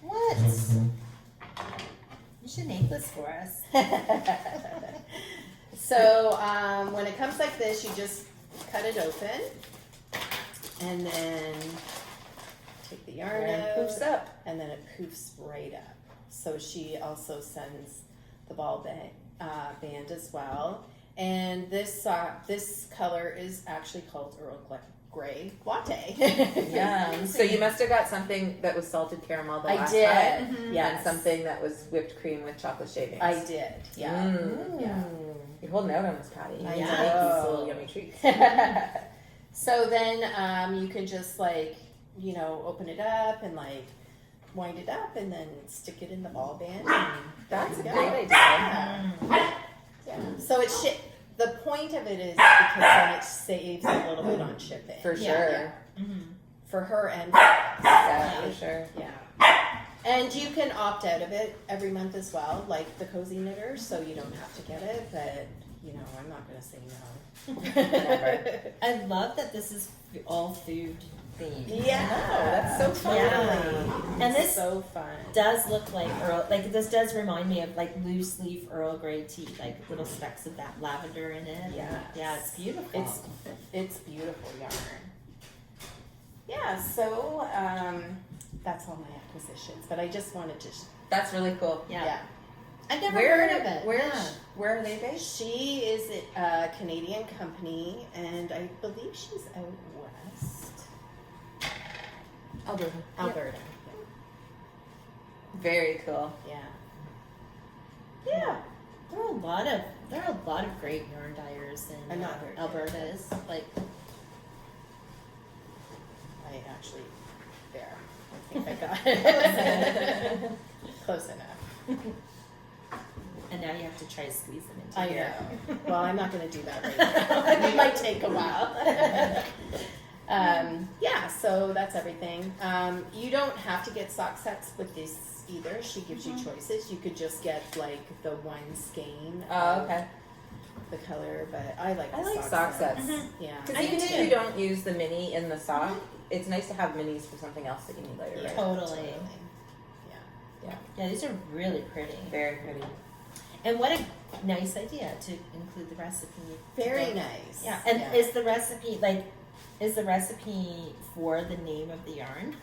What? You should make this for us. So when it comes like this, you just cut it open and then take the yarn And out, poofs up. and then it poofs right up. So she also sends the ball band as well. And this color is actually called Earl Grey Latte. Yeah. So you must have got something that was salted caramel the I last did. time. Yes. And something that was whipped cream with chocolate shavings. I did. Yeah. Mm. Yeah. You're holding out on this, Patty. You I need to know. make these little yummy treats. So then you can just open it up and wind it up and then stick it in the ball band. And That's a there great you idea. go. Yeah. Yeah. So the point of it is because then it saves a little bit on shipping. For sure. Yeah. For her and for us. Yeah, for sure. Yeah. And you can opt out of it every month as well, like the Cozy Knitter, so you don't have to get it, but, you know, I'm not going to say no. Never. I love that this is all food themed. Yeah, that's so fun. Yeah. And this so fun. does look like this does remind me of like loose leaf Earl Grey tea, like little specks of that lavender in it. Yeah, it's beautiful. It's beautiful yarn. Yeah, so that's all my acquisitions, but I just wanted to. That's really cool. Yeah. I've never heard of it. Where are they based? She is a Canadian company, and I believe she's out west. Alberta. Very cool. Yeah. Yeah. There are a lot of great yarn dyers in Alberta. Like, I actually, there. I think I got it. Close enough. and now you have to try to squeeze them into I here. know. Well, I'm not going to do that right now. It might take a while. Yeah, so that's everything. You don't have to get sock sets with this either. She gives you choices. You could just get like the one skein. Oh, okay. The color, but I like sock sets. Yeah. Because even if you don't use the mini in the sock, it's nice to have minis for something else that you need later. Yeah, Right? Totally. Yeah. Yeah, these are really pretty. Very pretty. And what a nice idea to include the recipe. Very nice. Yeah, and is the recipe for the name of the yarn?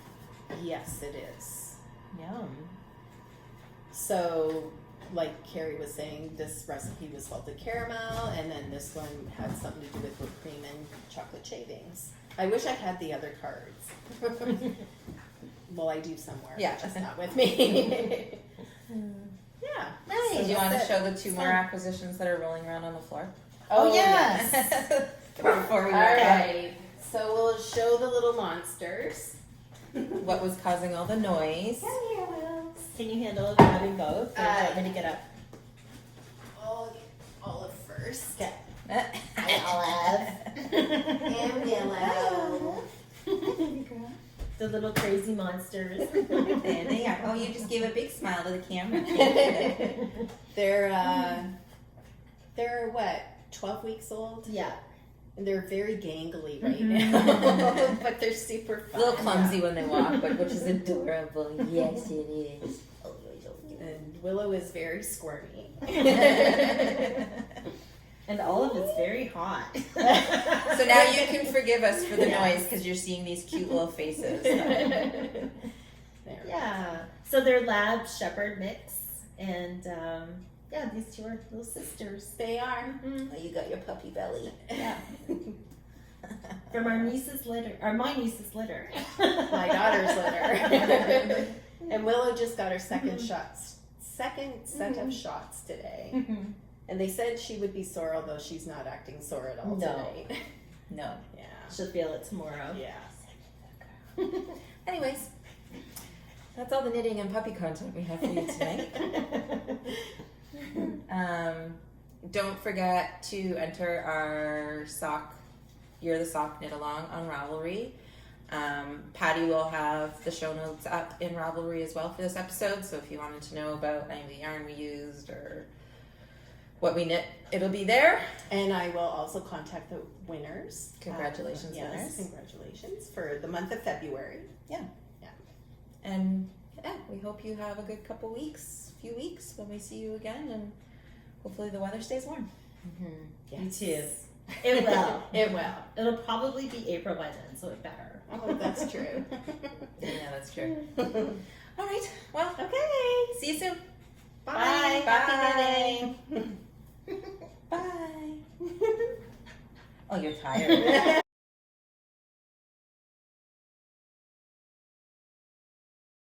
Yes, it is. Yum. So, like Carrie was saying, this recipe was salted caramel, and then this one had something to do with whipped cream and chocolate shavings. I wish I had the other cards. Well, I do somewhere, just not with me. Yeah. Nice. So do you want to show the two more acquisitions that are rolling around on the floor? Oh yes. Before we All right. So we'll show the little monsters. What was causing all the noise? Come here, Will. Can you handle having both? Or do you want me to get up? I'll get Olive first. Okay. Hi, Olive. And Willow. The little crazy monsters. There they are. Oh, you just gave a big smile to the camera. They're what, 12 weeks old? Yeah. And they're very gangly right now, but they're super fun. A little clumsy when they walk, but which is adorable. Yes, it is. And Willow is very squirmy. And all of it's very hot. So now you can forgive us for the noise because you're seeing these cute little faces. Yeah. So they're Lab Shepherd mix, and yeah, these two are little sisters. They are. Oh, you got your puppy belly. Yeah. From our niece's litter, or my niece's litter. My daughter's litter. And Willow just got her second set of shots today. And they said she would be sore, although she's not acting sore at all tonight. No. Yeah. She'll feel it tomorrow. Yeah. Anyways, that's all the knitting and puppy content we have for you tonight. Don't forget to enter our sock, You're the Sock Knit Along on Ravelry. Patty will have the show notes up in Ravelry as well for this episode, so if you wanted to know about any of the yarn we used or what we knit, it'll be there. And I will also contact the winners. Congratulations, yes, winners. Congratulations for the month of February. And yeah, we hope you have a good few weeks when we see you again, and hopefully the weather stays warm. Yes. Me too. It will. It will. It'll probably be April by then, so it better. Oh, that's true. Yeah, that's true. All right. Well, Okay. see you soon. Bye. Bye. Happy knitting. Bye. Oh, you're tired.